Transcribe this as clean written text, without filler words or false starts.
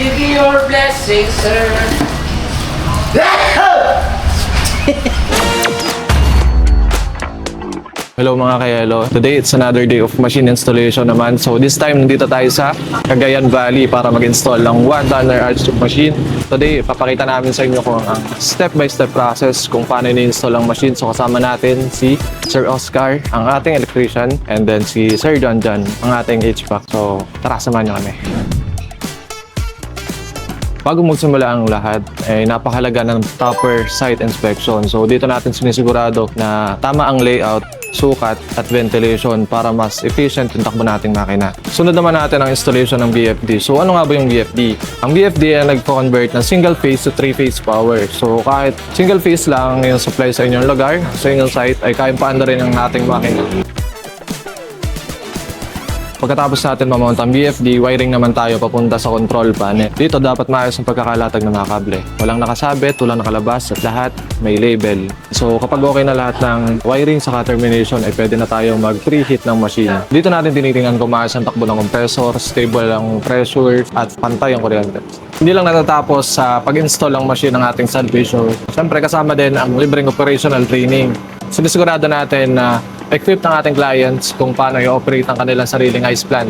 Give me your blessing, sir. Hello mga kayelo. Today it's another day of machine installation naman. So this time nandito tayo sa Cagayan Valley para mag-install ng 1 tonner arch tube machine. Today papakita namin sa inyo kung ang step-by-step process kung paano ni-install ang machine. So kasama natin si Sir Oscar, ang ating electrician, and then si Sir John John, ang ating HVAC. So tara, samahan nyo kami. Bago magsimula ang lahat, napakahalaga ng proper site inspection. So dito natin sinisigurado na tama ang layout, sukat at ventilation para mas efficient yung takbo nating makina. Sunod naman natin ang installation ng VFD. So ano nga ba yung VFD? Ang VFD ay nagko-convert ng single phase to 3-phase power. So kahit single phase lang yung supply sa inyong lugar, sa inyong site, ay kayang paanda rin ang ating makina. Pagkatapos natin mamount ang VFD, wiring naman tayo papunta sa control panel. Dito dapat maayos ang pagkakalatag ng mga kable. Walang nakasabit, walang nakalabas, at lahat may label. So kapag okay na lahat ng wiring sa termination, ay pwede na tayo mag-preheat ng machine. Dito natin tinitingnan kung maayos ang takbo ng compressor, stable ang pressure, at pantay ang kuryente. Hindi lang natatapos sa pag-install ng machine ng ating salvation. Siyempre kasama din ang libreng operational training. Sinisigurado natin na equip ng ating clients kung paano i-operate ang kanilang sariling ice plant.